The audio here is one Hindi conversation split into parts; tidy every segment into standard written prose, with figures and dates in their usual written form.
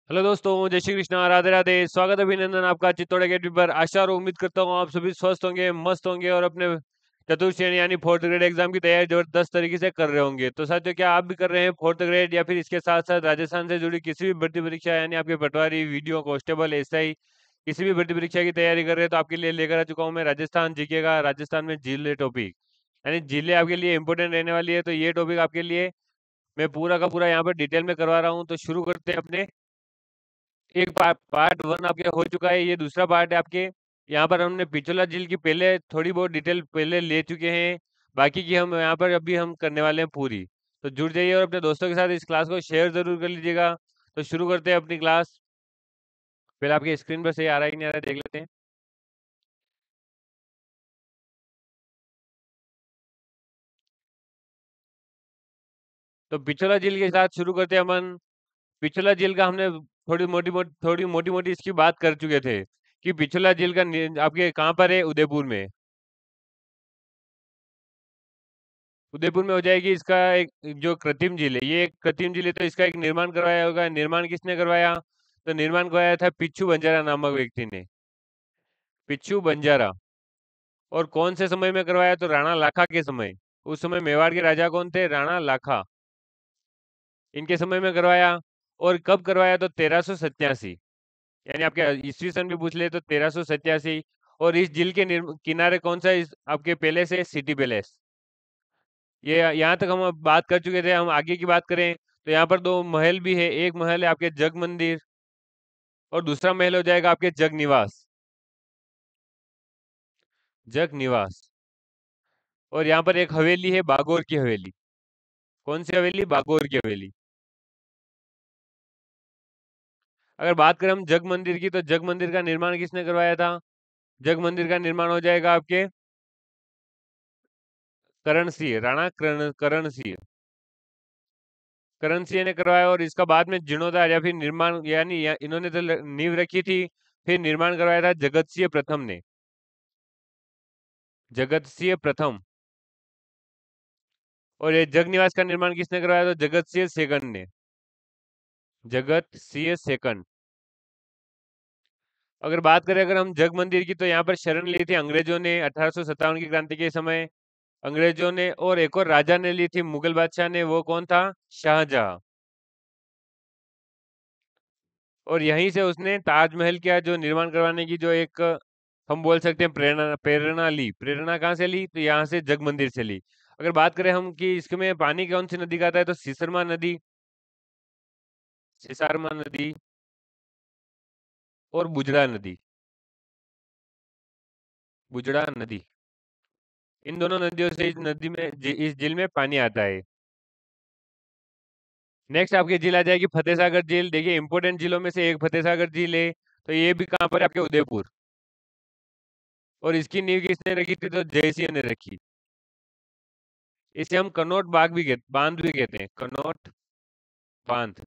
हेलो दोस्तों, जय श्री कृष्णा, राधे राधे। स्वागत है, अभिनंदन आपका चित्तौड़ अकेडमी पर। आशा और उम्मीद करता हूँ आप सभी स्वस्थ होंगे, मस्त होंगे और अपने चतुर्थ श्रेणी यानी फोर्थ ग्रेड एग्जाम की तैयारी जबरदस्त तरीके से कर रहे होंगे। तो साथियों, क्या आप भी कर रहे हैं फोर्थ ग्रेड या फिर इसके साथ साथ राजस्थान से जुड़ी किसी भी भर्ती परीक्षा यानी आपके पटवारी, वीडियो कांस्टेबल, एसआई किसी भी भर्ती परीक्षा की तैयारी कर रहे हैं, तो आपके लिए लेकर आ चुका हूँ मैं राजस्थान जीके का राजस्थान में जिले टॉपिक। यानी जिले आपके लिए इंपोर्टेंट रहने वाली है, तो ये टॉपिक आपके लिए मैं पूरा का पूरा यहाँ पर डिटेल में करवा रहा हूँ। तो शुरू करते हैं अपने। एक पार्ट वन आपके हो चुका है, ये दूसरा पार्ट है आपके। यहाँ पर हमने पिछला झील की पहले थोड़ी बहुत डिटेल पहले ले चुके हैं, बाकी की हम यहाँ पर अभी हम करने वाले हैं पूरी। तो जुड़ जाइए और अपने दोस्तों के साथ इस क्लास को शेयर जरूर कर लीजिएगा। तो शुरू करते हैं अपनी क्लास। पहले आपकी स्क्रीन पर सही आ रहा है कि नहीं आ रहा है, देख लेते हैं। तो पिछला झील के साथ शुरू करते हैं अपन। पिछला झील का हमने थोड़ी मोटी मोटी इसकी बात कर चुके थे कि पिछला झील का आपके कहाँ पर है, उदयपुर में। उदयपुर में हो जाएगी। इसका एक जो कृत्रिम झील है, ये एक कृत्रिम झील है, तो इसका एक निर्माण करवाया होगा। निर्माण किसने करवाया? तो निर्माण करवाया था पिच्छू बंजारा नामक व्यक्ति ने। पिच्छू बंजारा। और कौन से समय में करवाया? तो राणा लाखा के समय। उस समय मेवाड़ के राजा कौन थे? राणा लाखा। इनके समय में करवाया। और कब करवाया? तो 1387। यानी आपके ईस्वी सन भी पूछ ले तो 1387। और इस झील के किनारे कौन सा आपके पैलेस है? City palace. ये यहाँ तक हम अब बात कर चुके थे। हम आगे की बात करें तो यहाँ पर दो महल भी है। एक महल है आपके जग मंदिर, और दूसरा महल हो जाएगा आपके जग निवास। जग निवास। और यहाँ पर एक हवेली है, बागोर की हवेली। कौन सी हवेली? बागोर की हवेली। अगर बात करें हम जग मंदिर की, तो जग मंदिर का निर्माण किसने करवाया था? जग मंदिर का निर्माण हो जाएगा आपके करण सिंह, राणा करण सिंह। करण सिंह ने करवाया। और इसका बाद में जीर्णोद्धार या फिर निर्माण यानी इन्होंने तो नींव रखी थी, फिर निर्माण करवाया था जगत सिंह प्रथम ने। जगत सिंह प्रथम। और ये जग निवास का निर्माण किसने करवाया? था जगत सिंह सेकंड ने। जगत सिंह सेकंड। अगर बात करें अगर हम जग मंदिर की, तो यहाँ पर शरण ली थी अंग्रेजों ने 1857 की क्रांति के समय। अंग्रेजों ने, और एक और राजा ने ली थी, मुगल बादशाह ने। वो कौन था? शाहजहां। और यहीं से उसने ताजमहल का जो निर्माण करवाने की जो एक हम बोल सकते हैं प्रेरणा प्रेरणा ली। प्रेरणा कहाँ से ली? तो यहाँ से जग मंदिर से ली। अगर बात करें हम कि इसमें पानी कौन सी नदी का आता है, तो सिसरमा नदी, सिसारमा नदी और बुजड़ा नदी। बुजड़ा नदी। इन दोनों नदियों से इस नदी में इस झील में पानी आता है। नेक्स्ट आपकी झील आ जाएगी फतेह सागर झील। देखिए, इंपोर्टेंट झीलों में से एक फतेह सागर झील है। तो ये भी कहाँ पर है? आपके उदयपुर। और इसकी नींव किसने रखी थी? तो जयसिंह ने रखी। इसे हम कनौट बांध भी कहते हैं, कनौट बांध।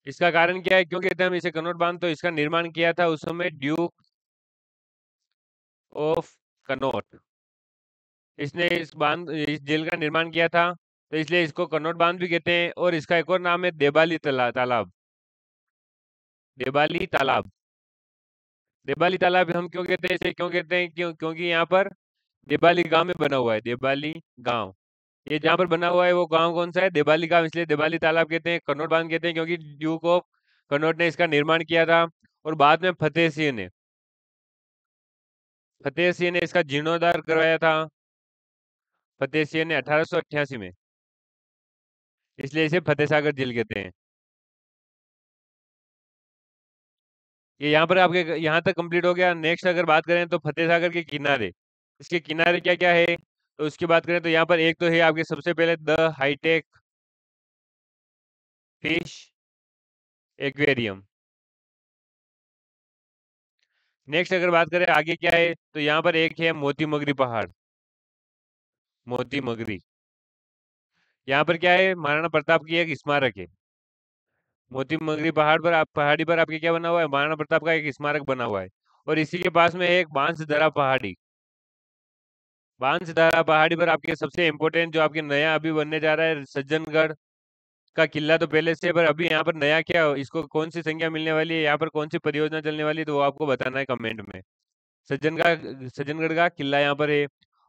इसका कारण क्या है, क्यों कहते हैं हम इसे कनौट बांध? तो इसका निर्माण किया था उस समय ड्यूक ऑफ कनौट। इसने इस जेल का निर्माण किया था, तो इसलिए इसको कनौट बांध भी कहते हैं। और इसका एक और नाम है देबाली तालाब। देबाली तालाब। देबाली तालाब हम क्यों कहते हैं, इसे क्यों कहते हैं? क्योंकि यहाँ पर देबाली गांव में बना हुआ है। देबाली गांव। ये जहाँ पर बना हुआ है वो गांव कौन सा है? देबाली गांव। इसलिए देबाली तालाब कहते हैं, कनौट बांध कहते हैं, क्योंकि ड्यूक ऑफ कनौट ने इसका निर्माण किया था। और बाद में फतेह सिंह ने इसका जीर्णोद्धार करवाया था। फतेह सिंह ने 1888 में। इसलिए इसे फतेह सागर झील कहते हैं। ये यहाँ पर आपके यहाँ तक कंप्लीट हो गया। नेक्स्ट अगर बात करें तो फतेह सागर के किनारे, इसके किनारे क्या क्या है, तो उसकी बात करें तो यहाँ पर एक तो है आपके सबसे पहले the hitech fish aquarium. Next अगर बात करें आगे क्या है, तो यहाँ पर एक है मोती मगरी पहाड़। मोती मगरी। यहाँ पर क्या है? महाराणा प्रताप की एक स्मारक है। मोती मगरी पहाड़ पर पहाड़ी पर आपके क्या बना हुआ है? महाराणा प्रताप का एक स्मारक बना हुआ है। और इसी के पास में एक बांसदरा पहाड़ी। बांसदरा पहाड़ी पर आपके सबसे इम्पोर्टेंट जो आपके नया अभी बनने जा रहा है, सज्जनगढ़ का किला तो पहले से है, पर अभी यहाँ पर नया क्या, इसको कौन सी संख्या मिलने वाली है, यहाँ पर कौन सी परियोजना चलने वाली है, तो वो आपको बताना है कमेंट में। सज्जनगढ़ का किला यहाँ पर है।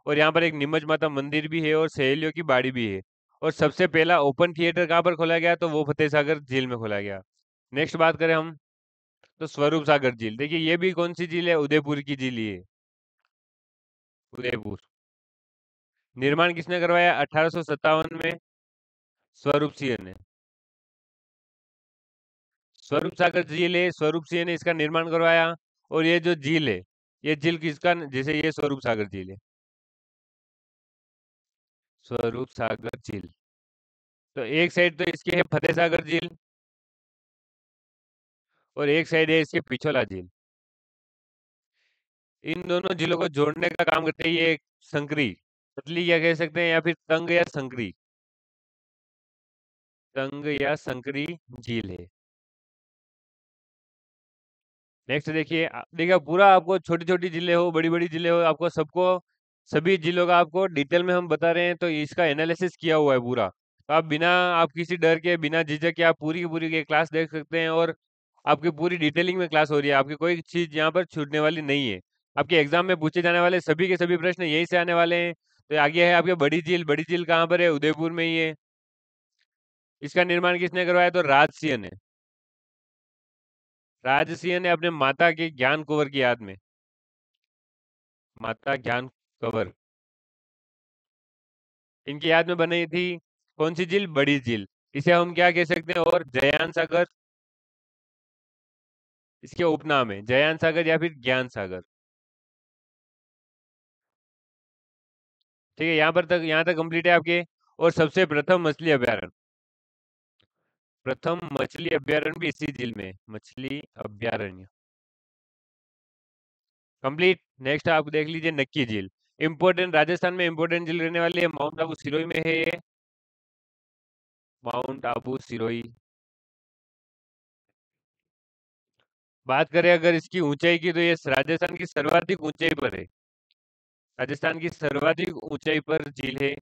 और यहाँ पर एक नीमच माता मंदिर भी है और सहेलियों की बाड़ी भी है। और सबसे पहला ओपन थिएटर कहाँ पर खोला गया, तो वो फतेह सागर झील में खोला गया। नेक्स्ट बात करें हम, तो स्वरूप सागर झील, देखिए ये भी कौन सी झील है, उदयपुर की झील ही है। उदयपुर। निर्माण किसने करवाया, 1857 में स्वरूप सिंह ने। स्वरूप सागर झील है, स्वरूप सिंह ने इसका निर्माण करवाया। और ये जो झील है, ये झील किसका, जैसे ये स्वरूप सागर झील है, स्वरूप सागर झील। तो एक साइड तो इसकी है फतेह सागर झील, और एक साइड है इसके पिछोला झील। इन दोनों झीलों को जोड़ने का काम करते हैं ये एक संकरी, पतली क्या कह सकते हैं, या फिर तंग या संकरी, तंग या संकरी झील है। नेक्स्ट देखिए, देखिए पूरा आपको छोटी छोटी जिले हो बड़ी बड़ी जिले हो, आपको सबको सभी जिलों का आपको डिटेल में हम बता रहे हैं, तो इसका एनालिसिस किया हुआ है पूरा। तो आप बिना, आप किसी डर के, बिना झिझक के आप पूरी की पूरी ये क्लास देख सकते हैं। और आपकी पूरी डिटेलिंग में क्लास हो रही है, आपकी कोई चीज यहाँ पर छूटने वाली नहीं है। आपके एग्जाम में पूछे जाने वाले सभी के सभी प्रश्न यहीं से आने वाले हैं। तो आगे है आपके बड़ी झील, बड़ी झील कहाँ पर है, उदयपुर में ही है। इसका निर्माण किसने करवाया, तो राजसिंह ने। राजसिंह ने अपने माता के ज्ञान कुंवर की याद में, माता ज्ञान कंवर, इनकी याद में बनी थी कौन सी झील, बड़ी झील। इसे हम क्या कह सकते हैं, और जयान सागर इसके उपनाम है, जयान सागर या फिर ज्ञान सागर। ठीक है, यहाँ तक कंप्लीट है आपके। और सबसे प्रथम मछली अभ्यारण्य, प्रथम मछली अभ्यारण्य भी इसी झील में है, मछली अभ्यारण्य कंप्लीट। नेक्स्ट आप देख लीजिए नक्की झील, इंपोर्टेंट, राजस्थान में इंपोर्टेंट झील रहने वाली है, माउंट आबू सिरोही में है ये, माउंट आबू सिरोही। बात करें अगर इसकी ऊंचाई की, तो ये राजस्थान की सर्वाधिक ऊंचाई पर है, राजस्थान की सर्वाधिक ऊंचाई पर झील है।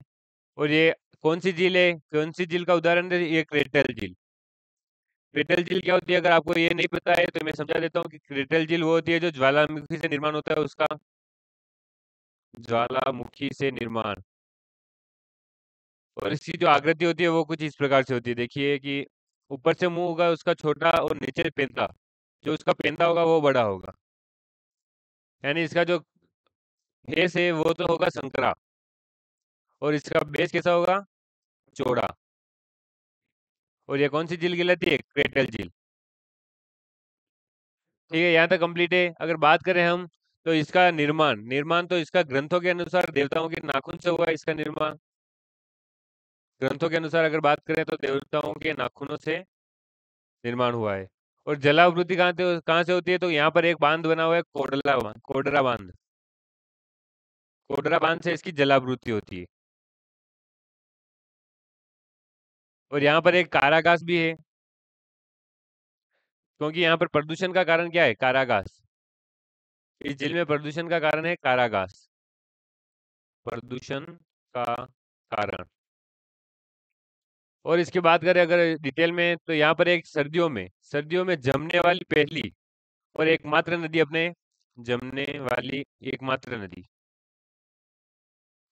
और ये कौन सी झील है, कौन सी झील का उदाहरण है, ये क्रेटल झील। क्रेटल झील क्या होती है, अगर आपको ये नहीं पता है तो मैं समझा देता हूँ कि क्रेटल झील वो होती है जो ज्वालामुखी से निर्माण होता है उसका, ज्वालामुखी से निर्माण। और इसकी जो आकृति होती है वो कुछ इस प्रकार से होती है, देखिए कि ऊपर से मुंह होगा उसका छोटा, और नीचे पेंदा, जो उसका पेंदा होगा वो बड़ा होगा। यानी इसका जो फेस है वो तो होगा संकरा, और इसका बेस कैसा होगा, चौड़ा। और ये कौन सी झील कहलाती है, क्रेटल झील। ठीक है, यहाँ तक कंप्लीट है। अगर बात करें हम, तो इसका निर्माण, तो इसका ग्रंथों के अनुसार देवताओं के नाखून से हुआ है इसका निर्माण। ग्रंथों के अनुसार अगर बात करें तो देवताओं के नाखूनों से निर्माण हुआ है। और जलावृत्ति कहाँ से होती है, तो यहाँ पर एक बांध बना हुआ है, कोडरा बांध, कोडरा बांध से इसकी जलावृत्ति होती है। और यहाँ पर एक कारागास भी है, क्योंकि यहाँ पर प्रदूषण का कारण क्या है, कारागास। इस झील में प्रदूषण का कारण है कारागास, प्रदूषण का कारण। और इसकी बात करें अगर डिटेल में, तो यहाँ पर एक सर्दियों में जमने वाली पहली और एकमात्र नदी, अपने जमने वाली एकमात्र नदी,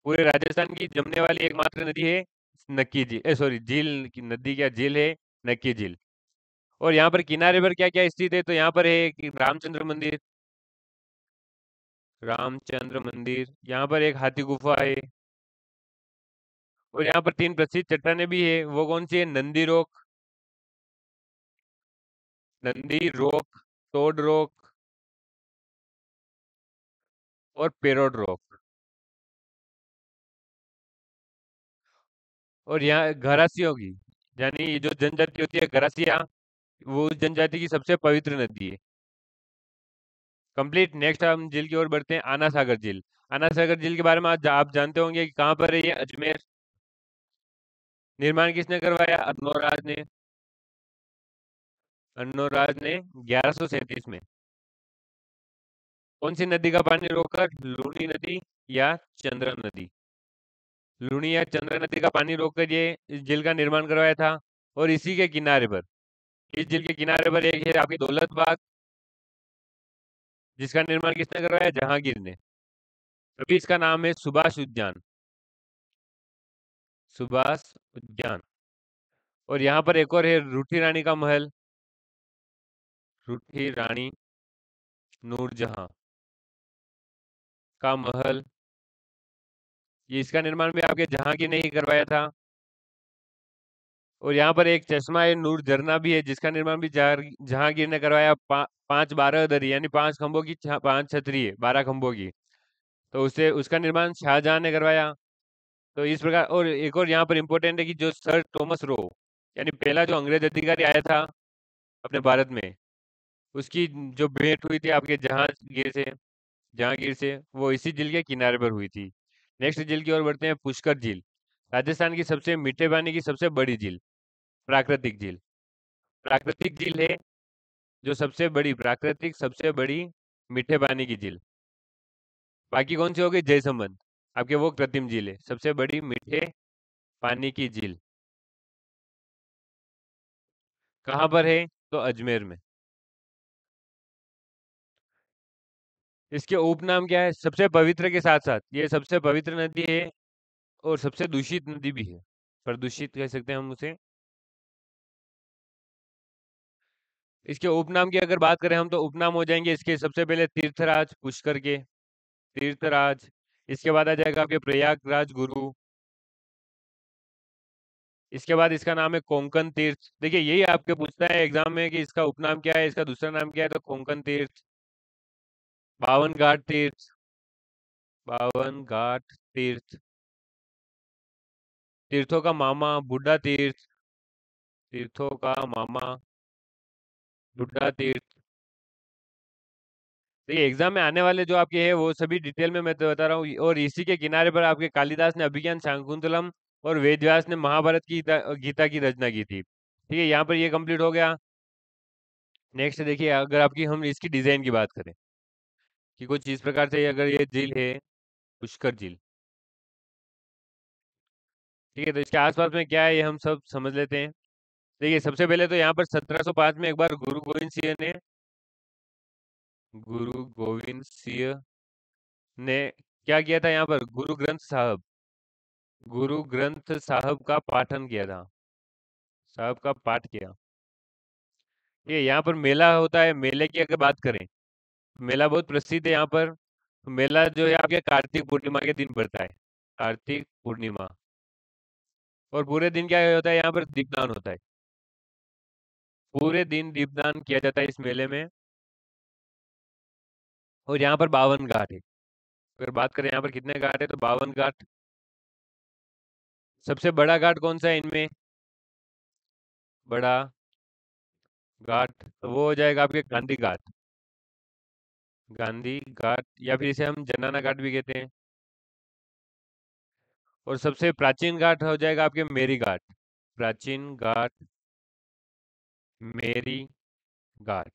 पूरे राजस्थान की जमने वाली एकमात्र नदी है नक्की झील, सॉरी झील की नदी, क्या झील है, नक्की झील। और यहाँ पर किनारे पर क्या क्या स्थित है, तो यहाँ पर है कि रामचंद्र मंदिर, रामचंद्र मंदिर, यहाँ पर एक हाथी गुफा है। और यहाँ पर तीन प्रसिद्ध चट्टानें भी है, वो कौन सी है, नंदी रॉक, टोड रॉक, और पेरोड रॉक। और यहाँ घरासियों की, यानी ये जो जनजाति होती है घरासिया, वो उस जनजाति की सबसे पवित्र नदी है। कंप्लीट। नेक्स्ट हम झील की ओर बढ़ते हैं, आना सागर झील। आना सागर झील के बारे में आज आप जानते होंगे कि कहाँ पर है ये, अजमेर। निर्माण किसने करवाया, अनोराज ने, 1137 में। कौन सी नदी का पानी रोककर, लूनी नदी या चंद्र नदी, लूनी या चंद्र नदी का पानी रोककर ये इस झील का निर्माण करवाया था। और इसी के किनारे पर, इस झील के किनारे पर एक है आपकी दौलत बाग, जिसका निर्माण किसने करवाया? जहांगीर ने। अभी इसका नाम है सुभाष उद्यान, सुभाष उद्यान। और यहाँ पर एक और है रूठी रानी का महल, रूठी रानी नूरजहां का महल। ये इसका निर्माण भी आपके जहांगीर ने ही करवाया था। और यहाँ पर एक चश्मा है, नूर झरना भी है, जिसका निर्माण भी जहांगीर ने करवाया। 5 12 दरी यानी 5 खंभों की 5 छतरी है, 12 खंभों की। तो उससे उसका निर्माण शाहजहां ने करवाया। तो इस प्रकार, और एक और यहाँ पर इम्पोर्टेंट है कि जो सर थॉमस रो, यानी पहला जो अंग्रेज अधिकारी आया था अपने भारत में, उसकी जो भेंट हुई थी आपके जहांगीर से वो इसी झील के किनारे पर हुई थी। नेक्स्ट झील की ओर बढ़ते हैं, पुष्कर झील। राजस्थान की सबसे मीठे पानी की सबसे बड़ी झील, प्राकृतिक झील। प्राकृतिक झील है जो सबसे बड़ी, प्राकृतिक सबसे बड़ी मीठे पानी की झील। बाकी कौन सी हो गई? जयसंबंध, आपके वो कृत्रिम झील है, सबसे बड़ी मीठे पानी की झील। कहाँ पर है? तो अजमेर में। इसके उपनाम क्या है? सबसे पवित्र के साथ साथ ये सबसे पवित्र नदी है और सबसे दूषित नदी भी है, प्रदूषित कह सकते हैं हम उसे। इसके उपनाम की अगर बात करें हम, तो उपनाम हो जाएंगे इसके सबसे पहले तीर्थराज पुष्कर के, तीर्थराज। इसके बाद आ जाएगा आपके प्रयागराज गुरु। इसके बाद इसका नाम है कोंकण तीर्थ। देखिए यही आपके पूछता है एग्जाम में कि इसका उपनाम क्या है, इसका दूसरा नाम क्या है, तो कोंकण तीर्थ। बावन घाट तीर्थ, बावन घाट तीर्थ। तीर्थों का मामा बुड्ढा तीर्थ, तीर्थों का मामा बुड्ढा तीर्थ। देखिए एग्जाम में आने वाले जो आपके हैं वो सभी डिटेल में मैं तो बता रहा हूँ। और इसी के किनारे पर आपके कालिदास ने अभिज्ञान शाकुंतलम और वेद व्यास ने महाभारत की गीता की रचना की थी। ठीक है, यहाँ पर ये कंप्लीट हो गया। नेक्स्ट देखिए, अगर आपकी हम इसकी डिजाइन की बात करें कि कुछ इस प्रकार से अगर ये झील है, पुष्कर झील। ठीक है, तो इसके आसपास में क्या है ये हम सब समझ लेते हैं। देखिए सबसे पहले तो यहाँ पर 1705 में एक बार गुरु गोविंद सिंह ने क्या किया था? यहाँ पर गुरु ग्रंथ साहब का पाठन किया था, साहब का पाठ किया। ये यहाँ पर मेला होता है, मेले की अगर बात करें, मेला बहुत प्रसिद्ध है यहाँ पर। मेला जो है आपके कार्तिक पूर्णिमा के दिन पड़ता है, कार्तिक पूर्णिमा। और पूरे दिन क्या होता है? यहाँ पर दीपदान होता है, पूरे दिन दीपदान किया जाता है इस मेले में। और यहाँ पर 52 घाट है। अगर बात करें यहाँ पर कितने घाट है, तो 52 घाट। सबसे बड़ा घाट कौन सा है इनमें? बड़ा घाट तो वो हो जाएगा आपके गांधी घाट, गांधी घाट, या फिर इसे हम जनाना घाट भी कहते हैं। और सबसे प्राचीन घाट हो जाएगा आपके मेरी घाट, प्राचीन घाट मेरी घाट।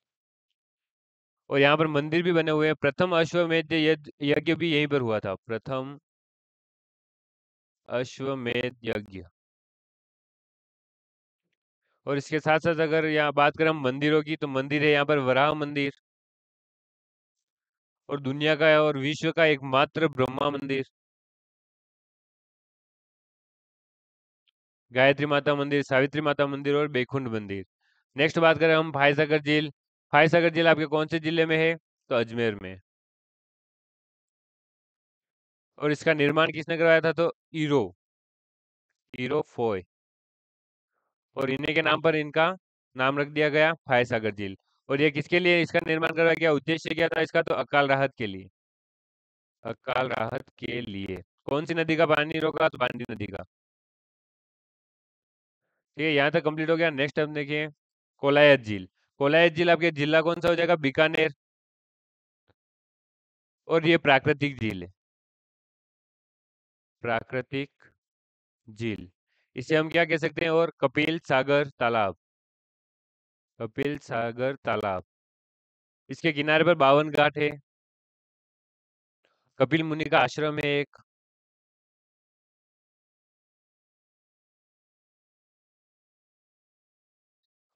और यहाँ पर मंदिर भी बने हुए हैं। प्रथम अश्वमेध यज्ञ यज्ञ भी यहीं पर हुआ था, प्रथम अश्वमेध यज्ञ। और इसके साथ साथ अगर यहाँ बात करें हम मंदिरों की, तो मंदिर है यहाँ पर वराह मंदिर, और दुनिया का और विश्व का एकमात्र ब्रह्मा मंदिर, गायत्री माता मंदिर, सावित्री माता मंदिर और बेकुंड मंदिर। नेक्स्ट बात करें हम फायसागर झील। फायसागर झील आपके कौन से जिले में है? तो अजमेर में। और इसका निर्माण किसने करवाया था? तो ईरो फोय। और इन्हीं के नाम पर इनका नाम रख दिया गया फायसागर झील। और ये किसके लिए इसका निर्माण करवाया गया? उद्देश्य क्या था इसका? तो अकाल राहत के लिए, अकाल राहत के लिए। कौन सी नदी का पानी रोका? तो बांडी नदी का। ठीक है, यहाँ तक कंप्लीट हो गया। नेक्स्ट हम देखिए कोलायत झील। कोलायत झील आपके जिला कौन सा हो जाएगा? बीकानेर। और ये प्राकृतिक झील है, प्राकृतिक झील। इसे हम क्या कह सकते हैं? और कपिल सागर तालाब, कपिल सागर तालाब। इसके किनारे पर 52 घाट है। कपिल मुनि का आश्रम है एक।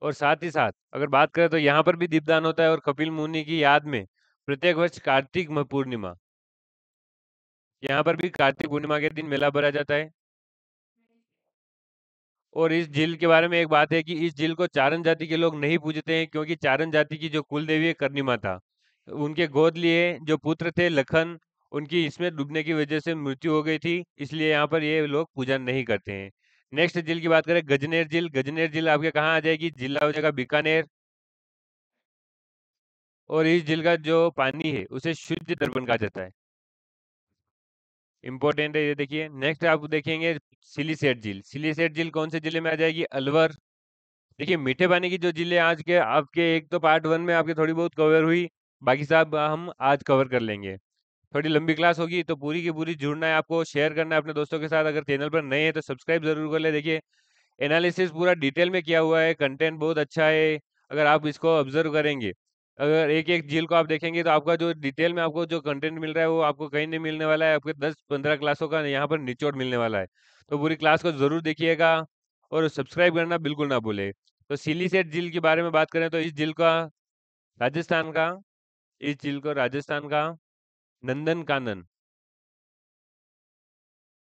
और साथ ही साथ अगर बात करें तो यहाँ पर भी दीपदान होता है, और कपिल मुनि की याद में प्रत्येक वर्ष कार्तिक पूर्णिमा, यहाँ पर भी कार्तिक पूर्णिमा के दिन मेला भरा जाता है। और इस झील के बारे में एक बात है कि इस झील को चारण जाति के लोग नहीं पूजते हैं, क्योंकि चारण जाति की जो कुल देवी है करनी माता, उनके गोद लिए जो पुत्र थे लखन, उनकी इसमें डूबने की वजह से मृत्यु हो गई थी, इसलिए यहाँ पर ये लोग पूजा नहीं करते हैं। नेक्स्ट झील की बात करें, गजनेर झील। गजनेर झील आपके कहाँ आ जाएगी? जिला हो जाएगा बीकानेर। और इस झील का जो पानी है उसे शुद्ध दर्पण कहा जाता है। इंपॉर्टेंट है ये, देखिए। नेक्स्ट आप देखेंगे सिलीसेट झील। सिलीसेट झील कौन से जिले में आ जाएगी? अलवर। देखिए, मीठे पानी की जो झीलें आज के आपके एक तो पार्ट वन में आपके थोड़ी बहुत कवर हुई, बाकी सब हम आज कवर कर लेंगे। थोड़ी लंबी क्लास होगी तो पूरी की पूरी जुड़ना है, आपको शेयर करना है अपने दोस्तों के साथ। अगर चैनल पर नए हैं तो सब्सक्राइब जरूर कर ले। देखिए, एनालिसिस पूरा डिटेल में किया हुआ है, कंटेंट बहुत अच्छा है। अगर आप इसको ऑब्जर्व करेंगे, अगर एक एक झील को आप देखेंगे, तो आपका जो डिटेल में आपको जो कंटेंट मिल रहा है वो आपको कहीं नहीं मिलने वाला है। आपके 10-15 क्लासों का यहाँ पर निचोड़ मिलने वाला है। तो पूरी क्लास को जरूर देखिएगा, और सब्सक्राइब करना बिल्कुल ना भूले। तो सिलीसेट झील के बारे में बात करें तो इस झील का राजस्थान का इस झील को राजस्थान का नंदन कानन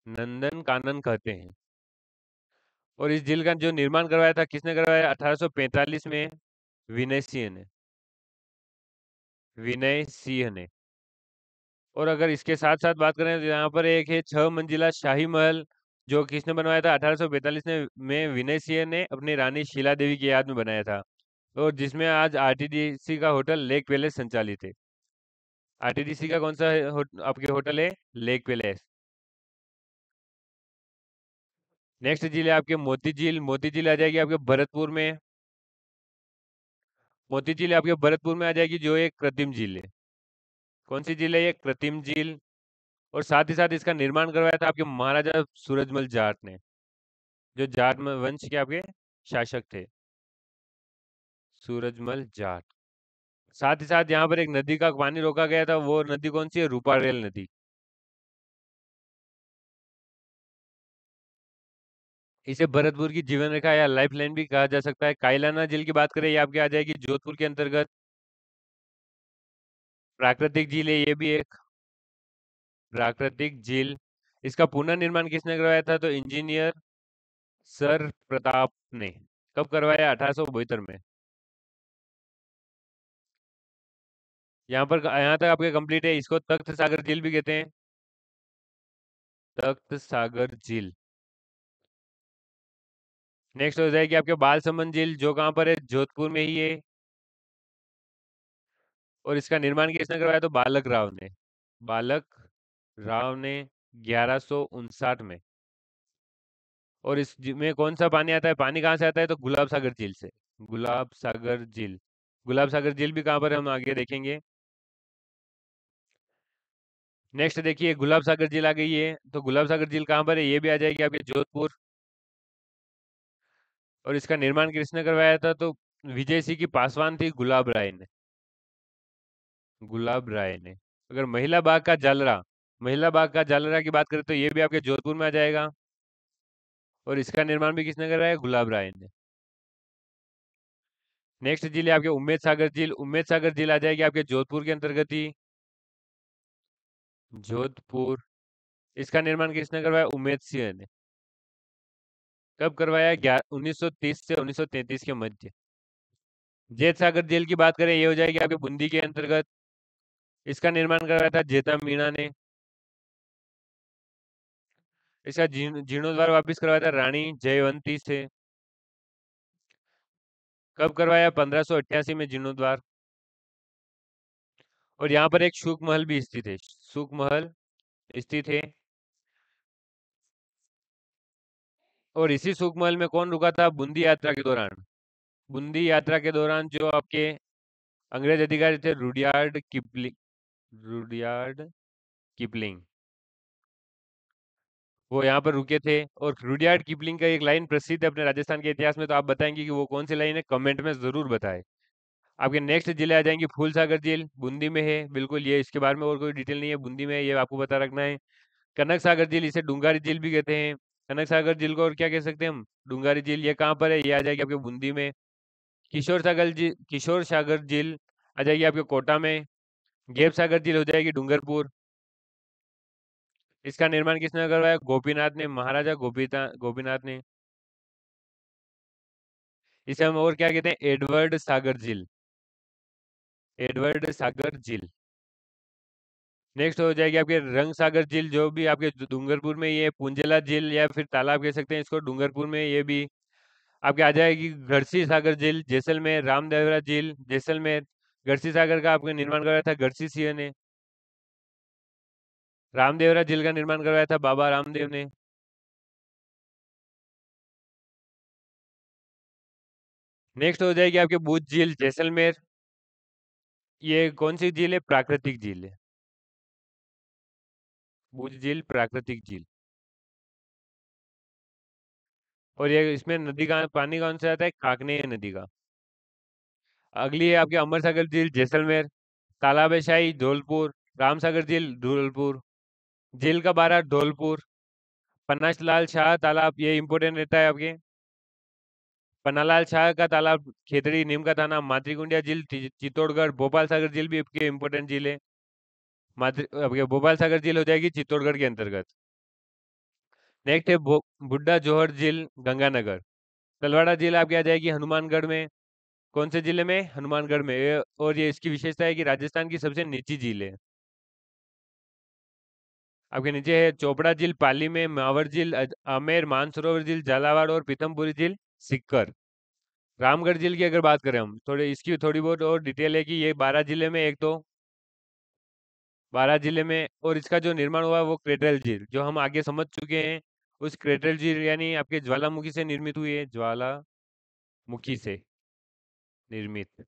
नंदन कानन कहते हैं। और इस झील का जो निर्माण करवाया था, किसने करवाया? 1845 में विनय सिंह ने। विनय सिंह ने। और अगर इसके साथ साथ बात करें तो यहाँ पर एक है 6 मंजिला शाही महल, जो किसने बनवाया था? 1845 में विनय सिंह ने अपनी रानी शीला देवी की याद में बनाया था। और जिसमें आज आरटीडीसी का होटल लेक पैलेस संचालित है। आरटीडीसी का कौन सा आपके होटल है? Lake palace. नेक्स्ट झील है आपके मोती झील। मोती झील आ जाएगी आपके भरतपुर में। मोती झील आपके भरतपुर में आ जाएगी, जो एक कृत्रिम झील है। कौन सी झील है ये? कृत्रिम झील। और साथ ही साथ इसका निर्माण करवाया था आपके महाराजा सूरजमल जाट ने, जो जाट वंश के आपके शासक थे, सूरजमल जाट। साथ ही साथ यहाँ पर एक नदी का पानी रोका गया था, वो नदी कौन सी है? रूपारेल नदी। इसे भरतपुर की जीवन रेखा या लाइफ लाइन भी कहा जा सकता है। कायलाना झील की बात करें, ये आपके आ जाएगी जोधपुर के अंतर्गत। प्राकृतिक झील है ये भी एक प्राकृतिक झील। इसका पुनर्निर्माण किसने करवाया था? तो इंजीनियर सर प्रताप ने। कब करवाया? 1872 में। यहाँ तक आपके कंप्लीट है। इसको तख्त सागर झील भी कहते हैं। तख्त सागर झील। नेक्स्ट हो जाएगी आपके बालसमंद झील, जो कहाँ पर है? जोधपुर में ही है। और इसका निर्माण किसने करवाया? तो बालक राव ने। बालक राव ने 1159 में। और में कौन सा पानी आता है? पानी कहाँ से आता है? तो गुलाब सागर झील से। गुलाब सागर झील। गुलाब सागर झील भी कहाँ पर है, हम आगे देखेंगे। नेक्स्ट देखिए, गुलाब सागर झील आ गई है। तो गुलाब सागर झील कहाँ पर है? ये भी आ जाएगी आपके जोधपुर। और इसका निर्माण किसने करवाया था? तो विजय सिंह की पासवान थी गुलाब राय ने। गुलाब राय ने। अगर महिला बाग का जालरा की बात करें तो ये भी आपके जोधपुर में आ जाएगा। और इसका निर्माण भी किसने कराया? गुलाब राय ने। नेक्स्ट झील है आपके उम्मेद सागर झील। उम्मेद सागर झील आ जाएगी आपके जोधपुर के अंतर्गत ही। जोधपुर। इसका निर्माण किसने करवाया? उम्मेद सिंह ने। कब करवाया? 1930 से 1933 के मध्य। जैत सागर झील की बात करें, ये हो जाएगी आपके बूंदी के अंतर्गत। इसका निर्माण करवाया था जेता मीणा ने। इसका जीर्णोद्वार वापिस करवाया था रानी जयवंती से। कब करवाया? 1588 में जीर्णोद्वार। और यहाँ पर एक शुक महल भी स्थित है। शुक महल स्थित है। और इसी शुक महल में कौन रुका था बूंदी यात्रा के दौरान? बूंदी यात्रा के दौरान जो आपके अंग्रेज अधिकारी थे, रुडियार्ड किपलिंग, वो यहाँ पर रुके थे। और रुडियार्ड किपलिंग का एक लाइन प्रसिद्ध है अपने राजस्थान के इतिहास में, तो आप बताएंगे कि वो कौन सी लाइन है? कमेंट में जरूर बताएं। आपके नेक्स्ट जिले आ जाएंगे फूल सागर झील, बूंदी में है बिल्कुल। ये इसके बारे में और कोई डिटेल नहीं है, बूंदी में है, ये आपको पता रखना है। कनक सागर झील, इसे डूंगारी झील भी कहते हैं। कनक सागर झील को और क्या कह सकते हैं हम? डूंगारी झील। ये कहाँ पर है? ये आ जाएगी आपके बूंदी में। किशोर सागर झील आ जाएगी आपके कोटा में। गेप सागर झील हो जाएगी डूंगरपुर। इसका निर्माण किसने करवाया? गोपीनाथ ने, महाराजा गोपीनाथ ने। इसे हम और क्या कहते हैं? एडवर्ड सागर झील। एडवर्ड सागर झील। नेक्स्ट हो जाएगी आपके रंग सागर झील, जो भी आपके डूंगरपुर में, ये पुंजला झील या फिर तालाब कह सकते हैं इसको, डूंगरपुर में ये भी आपके आ जाएगी। गढ़सी सागर झील जैसलमेर। रामदेवरा झील जैसलमेर। गढ़सी सागर का आपने निर्माण करवाया था गढ़सी सिंह ने। रामदेवरा झील का निर्माण करवाया था बाबा रामदेव ने। नेक्स्ट हो जाएगी आपके बूच झील जैसलमेर। ये कौन सी झील है? प्राकृतिक झील है। बूच झील प्राकृतिक झील। और ये इसमें नदी का पानी कौन सा आता है? काकनेय नदी का। अगली है आपके अमर सागर झील जैसलमेर। तालाब है शाही धौलपुर। रामसागर झील धौलपुर। झील का बारा धौलपुर। पन्नास लाल शाह तालाब, ये इंपोर्टेंट रहता है आपके। पन्नालाल शाह का तालाब खेतड़ी, नीम का थाना, मातृकुंडिया झील चित्तौड़गढ़। भोपाल सागर झील भी आपके इंपोर्टेंट झील है। आपके भोपाल सागर झील हो जाएगी चित्तौड़गढ़ के अंतर्गत। नेक्स्ट है बुड्ढा जोहर झील गंगानगर। तलवाड़ा झील आपके आ जाएगी हनुमानगढ़ में। कौन से जिले में? हनुमानगढ़ में। और ये इसकी विशेषता है कि राजस्थान की सबसे निची झील है। आपके नीचे है चोपड़ा झील पाली में, मावर झील आमेर, मानसरोवर झील झालावाड़ और पीथमपुरी झील सिक्कर। रामगढ़ झील की अगर बात करें हम, थोड़े इसकी थोड़ी बहुत और डिटेल है कि ये 12 जिले में, एक तो 12 जिले में। और इसका जो निर्माण हुआ वो क्रेटल झील, जो हम आगे समझ चुके हैं, उस क्रेटल झील यानी आपके ज्वालामुखी से निर्मित हुई है। ज्वालामुखी से निर्मित।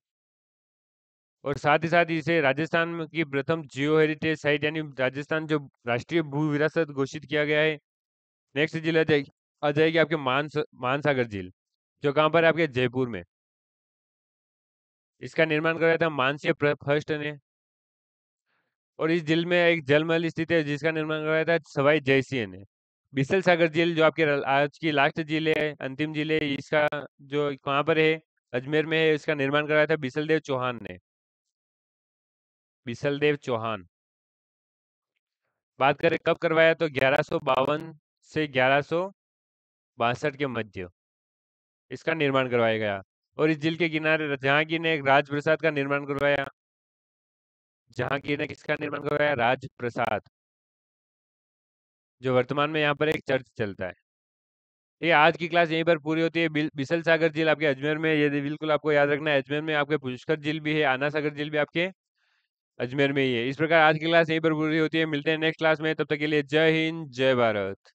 और साथ ही साथ इसे राजस्थान की प्रथम जियो हेरिटेज साइट यानी राजस्थान जो राष्ट्रीय भू विरासत घोषित किया गया है। नेक्स्ट झील आ जाएगी आपके मानसागर झील, जो कहाँ पर है? आपके जयपुर में। इसका निर्माण कराया था मानसीय फर्स्ट ने। और इस झील में एक जलमहल स्थित है जिसका निर्माण कराया था सवाई जयसिंह ने। बिसल सागर झील जो आपके आज की लास्ट झील है, अंतिम झील है, इसका जो कहाँ पर है? अजमेर में है। इसका निर्माण कराया था बिसल देव चौहान ने। बिसल देव चौहान। बात करें कब करवाया, तो 1152 से 1162 के मध्य इसका निर्माण करवाया गया। और इस झील के किनारे जहांगीर ने एक राजप्रसाद का निर्माण करवाया। जहांगीर ने किसका निर्माण करवाया? राजप्रसाद, जो वर्तमान में यहाँ पर एक चर्च चलता है। ये आज की क्लास यहीं पर पूरी होती है। बिसल सागर झील आपके अजमेर में, ये बिल्कुल आपको याद रखना है। अजमेर में आपके पुष्कर झील भी है, आना सागर झील भी आपके अजमेर में ही है। इस प्रकार आज की क्लास यहीं पर पूरी होती है। मिलते हैं नेक्स्ट क्लास में, तब तक के लिए जय हिंद जय भारत।